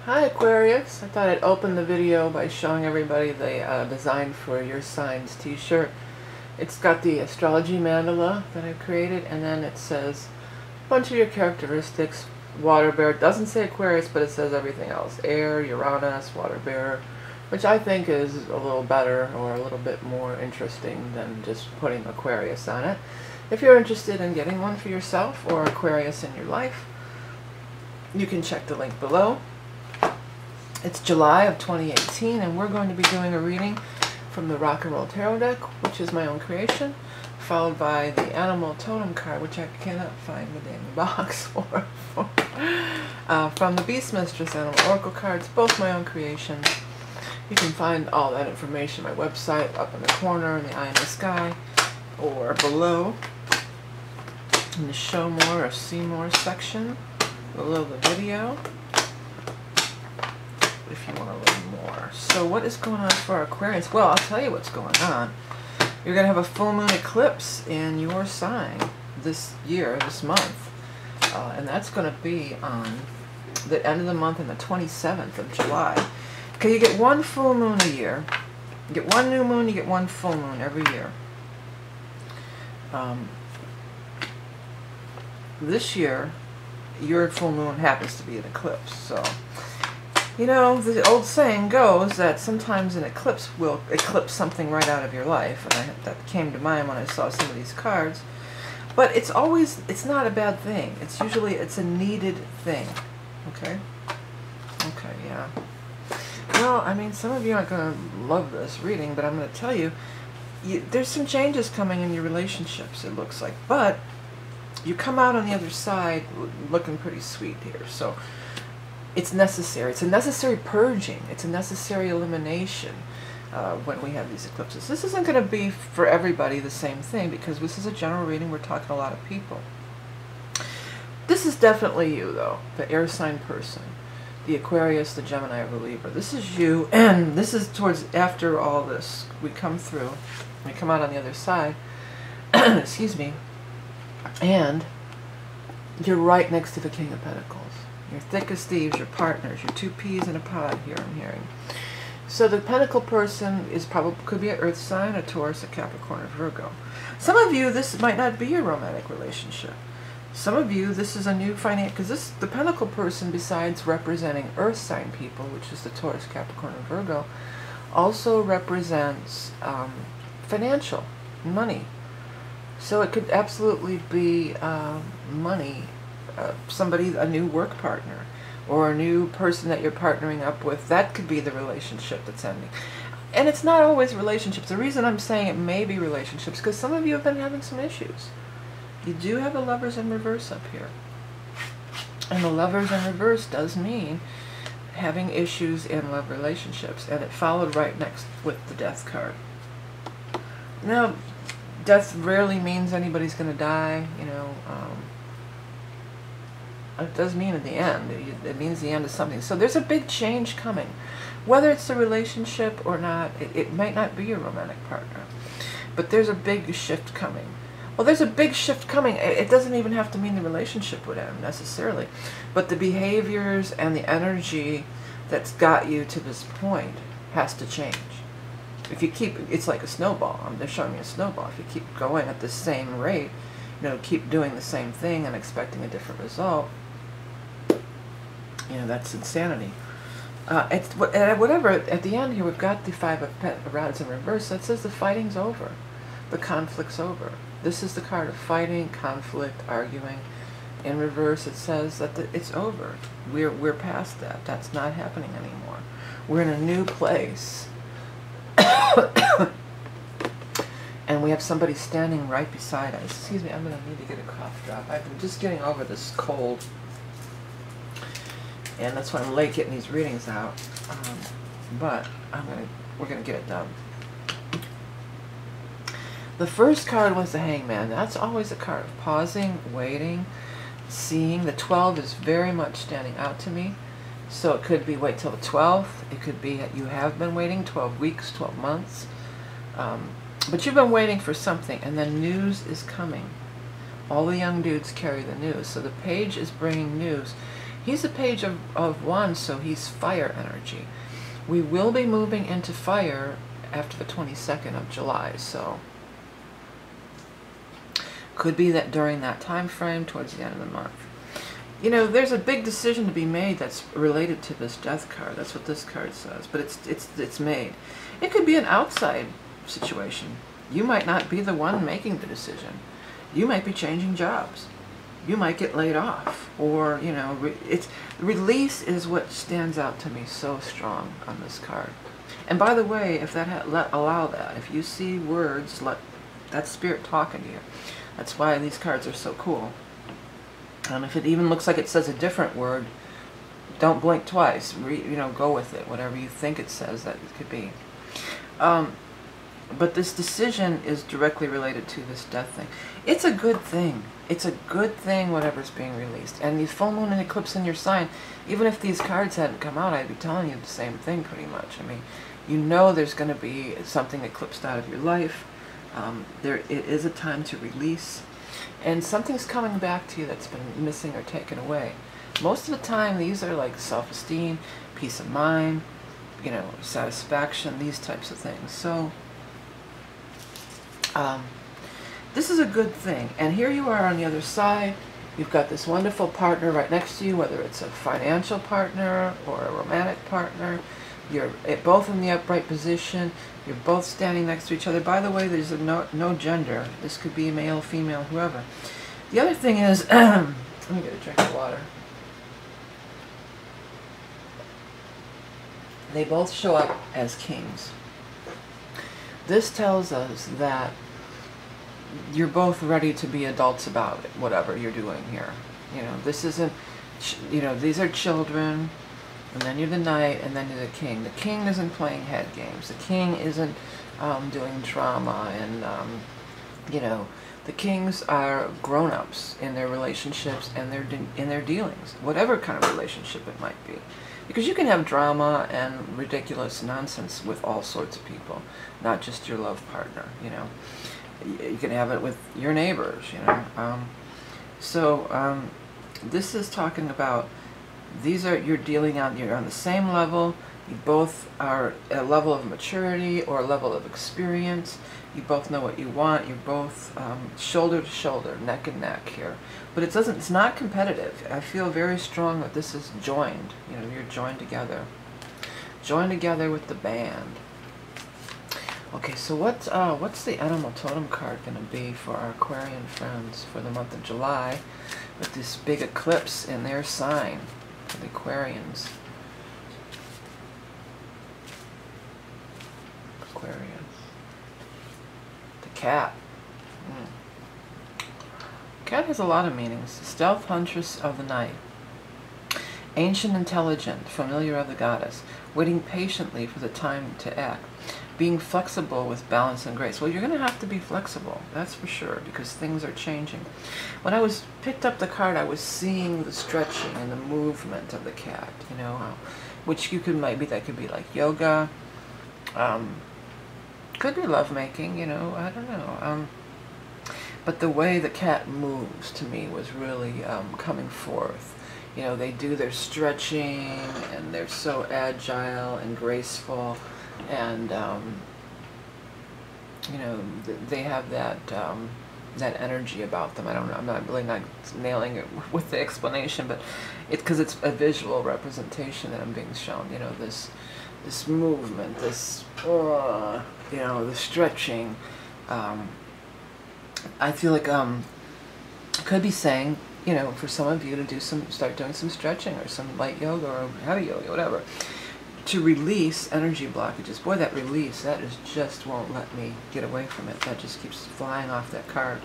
Hi Aquarius, I thought I'd open the video by showing everybody the design for your signs t-shirt. It's got the astrology mandala that I've created, and then it says a bunch of your characteristics. Water bear, it doesn't say Aquarius, but it says everything else. Air, Uranus, water bear, which I think is a little better or a little bit more interesting than just putting Aquarius on it. If you're interested in getting one for yourself or Aquarius in your life, you can check the link below. It's July of 2018, and we're going to be doing a reading from the Rock and Roll Tarot deck, which is my own creation, followed by the Animal Totem card, which I cannot find the damn box for. From the Beast Mistress Animal Oracle cards, both my own creations. You can find all that information on my website, up in the corner in the eye in the sky, or below in the Show More or See More section below the video, if you want to learn more. So what is going on for Aquarius? Well, I'll tell you what's going on. You're going to have a full moon eclipse in your sign this year, this month. And that's going to be on the end of the month on the 27th of July. Okay, you get one full moon a year. You get one new moon, you get one full moon every year. This year, your full moon happens to be an eclipse, so you know, the old saying goes that sometimes an eclipse will eclipse something right out of your life, and that came to mind when I saw some of these cards. But it's not a bad thing. It's usually, it's a needed thing. Okay? Okay, yeah. Well, I mean, some of you aren't going to love this reading, but I'm going to tell you, there's some changes coming in your relationships, it looks like. But you come out on the other side looking pretty sweet here, so it's necessary. It's a necessary purging. It's a necessary elimination when we have these eclipses. This isn't going to be for everybody the same thing, because this is a general reading. We're talking a lot of people. This is definitely you, though, the air sign person, the Aquarius, the Gemini, or the Libra. This is you, and this is towards after all this. We come through, we come out on the other side, excuse me, and you're right next to the King of Pentacles. Your thick as thieves, your partners, your two peas in a pod here I'm hearing. So the Pentacle person is could be an Earth sign, a Taurus, a Capricorn, or Virgo. Some of you, this might not be your romantic relationship. Some of you, this is a new financial, because the Pentacle person, besides representing Earth sign people, which is the Taurus, Capricorn, and Virgo, also represents financial, money. So it could absolutely be money. Somebody, a new work partner, or a new person that you're partnering up with. That could be the relationship that's ending. And it's not always relationships. The reason I'm saying it may be relationships, because some of you have been having some issues. You do have a Lovers in reverse up here. And the Lovers in reverse does mean having issues in love relationships. And it followed right next with the Death card. Now, death rarely means anybody's going to die, you know. It does mean at the end. It means the end of something. So there's a big change coming. Whether it's a relationship or not, it might not be your romantic partner. But there's a big shift coming. Well, there's a big shift coming. It doesn't even have to mean the relationship would end necessarily. But the behaviors and the energy that's got you to this point has to change. If you keep, it's like a snowball. They're showing me a snowball. If you keep going at the same rate, you know, keep doing the same thing and expecting a different result, you know, that's insanity. It's whatever. At the end here, we've got the Five of Rods in reverse. That says the fighting's over, the conflict's over. This is the card of fighting, conflict, arguing. In reverse, it says that it's over. We're past that. That's not happening anymore. We're in a new place. And we have somebody standing right beside us. Excuse me, I'm going to need to get a cough drop. I've been just getting over this cold. And that's why I'm late getting these readings out. But we're going to get it done. The first card was the Hangman. That's always a card of pausing, waiting, seeing. The 12 is very much standing out to me. So it could be wait till the 12th. It could be you have been waiting 12 weeks, 12 months. But you've been waiting for something, and then news is coming. All the young dudes carry the news. So the page is bringing news. He's a page of wands, so he's fire energy. We will be moving into fire after the 22nd of July, so could be that during that time frame towards the end of the month. You know, there's a big decision to be made that's related to this death card. That's what this card says, but it's made. It could be an outside situation. You might not be the one making the decision. You might be changing jobs. You might get laid off, or, you know, release is what stands out to me so strong on this card. And by the way, if that allow that, if you see words, let that spirit talking to you. That's why these cards are so cool. And if it even looks like it says a different word, don't blink twice. You know, go with it. Whatever you think it says, that it could be. But this decision is directly related to this death thing. It's a good thing. It's a good thing, whatever's being released. And the full moon and eclipse in your sign, even if these cards hadn't come out, I'd be telling you the same thing pretty much. I mean, you know there's going to be something eclipsed out of your life. It is a time to release. And something's coming back to you that's been missing or taken away. Most of the time, these are like self-esteem, peace of mind, you know, satisfaction, these types of things. So, this is a good thing. And here you are on the other side. You've got this wonderful partner right next to you, whether it's a financial partner or a romantic partner. You're both in the upright position. You're both standing next to each other. By the way, there's no gender. This could be male, female, whoever. The other thing is, let me get a drink of water. They both show up as kings. This tells us that you're both ready to be adults about it, whatever you're doing here. You know, this isn't, you know, these are children, and then you're the knight, and then you're the king. The king isn't playing head games. The king isn't doing drama, and, you know, the kings are grown-ups in their relationships and in their dealings, whatever kind of relationship it might be. Because you can have drama and ridiculous nonsense with all sorts of people, not just your love partner, you know. You can have it with your neighbors, you know. This is talking about, you're on the same level. You both are at a level of maturity or a level of experience. You both know what you want. You're both shoulder to shoulder, neck and neck here. But it's not competitive. I feel very strong that this is joined. You know, you're joined together. Joined together with the band. Okay, so what's the animal totem card going to be for our Aquarian friends for the month of July with this big eclipse in their sign for the Aquarians? Aquarians. The cat. Cat has a lot of meanings. Stealth huntress of the night. Ancient intelligent, familiar of the goddess, waiting patiently for the time to act. Being flexible with balance and grace. Well, you're going to have to be flexible, that's for sure, because things are changing. When I picked up the card, I was seeing the stretching and the movement of the cat, you know, which that could be like yoga, could be lovemaking, you know, I don't know. But the way the cat moves to me was really coming forth. You know, they do their stretching, and they're so agile and graceful. And you know, they have that energy about them. I don't know. I'm really not nailing it with the explanation, but because it's a visual representation that I'm being shown. You know, this movement, this you know, the stretching. I feel like could be saying, you know, for some of you to start doing some stretching or some light yoga or heavy yoga, whatever. To release energy blockages. Boy, that release, that just won't let me get away from it. That just keeps flying off that card.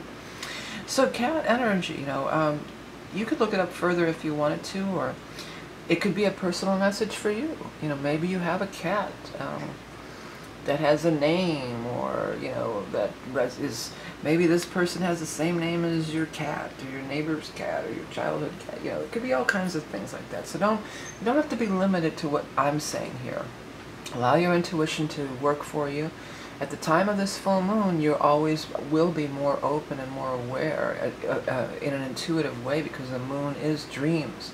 So cat energy, you know, you could look it up further if you wanted to, or it could be a personal message for you. You know, maybe you have a cat that has a name, or, you know, maybe this person has the same name as your cat, or your neighbor's cat, or your childhood cat. You know, it could be all kinds of things like that. So you don't have to be limited to what I'm saying here. Allow your intuition to work for you. At the time of this full moon, you always will be more open and more aware in an intuitive way, because the moon is dreams.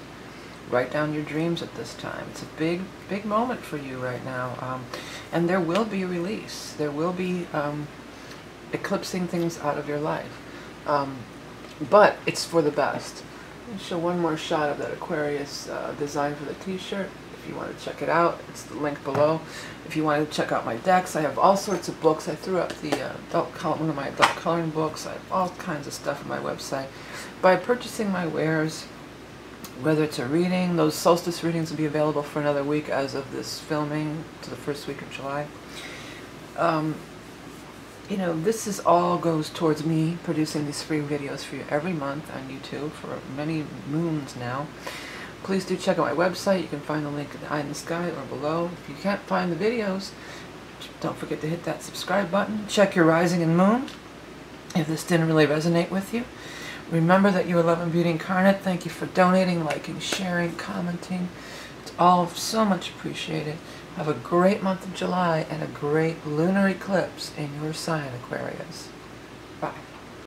Write down your dreams at this time. It's a big, big moment for you right now. And there will be a release. There will be eclipsing things out of your life. But it's for the best. I'll show one more shot of that Aquarius design for the t-shirt. If you want to check it out, it's the link below. If you want to check out my decks, I have all sorts of books. I threw up the one of my adult coloring books. I have all kinds of stuff on my website. By purchasing my wares, whether it's a reading, those solstice readings will be available for another week as of this filming to the first week of July. You know, this is all goes towards me producing these free videos for you every month on YouTube for many moons now. Please do check out my website. You can find the link in the eye in the sky or below. If you can't find the videos, don't forget to hit that subscribe button. Check your rising and moon if this didn't really resonate with you. Remember that you are love and beauty incarnate. Thank you for donating, liking, sharing, commenting. It's all so much appreciated. Have a great month of July and a great lunar eclipse in your sign, Aquarius. Bye.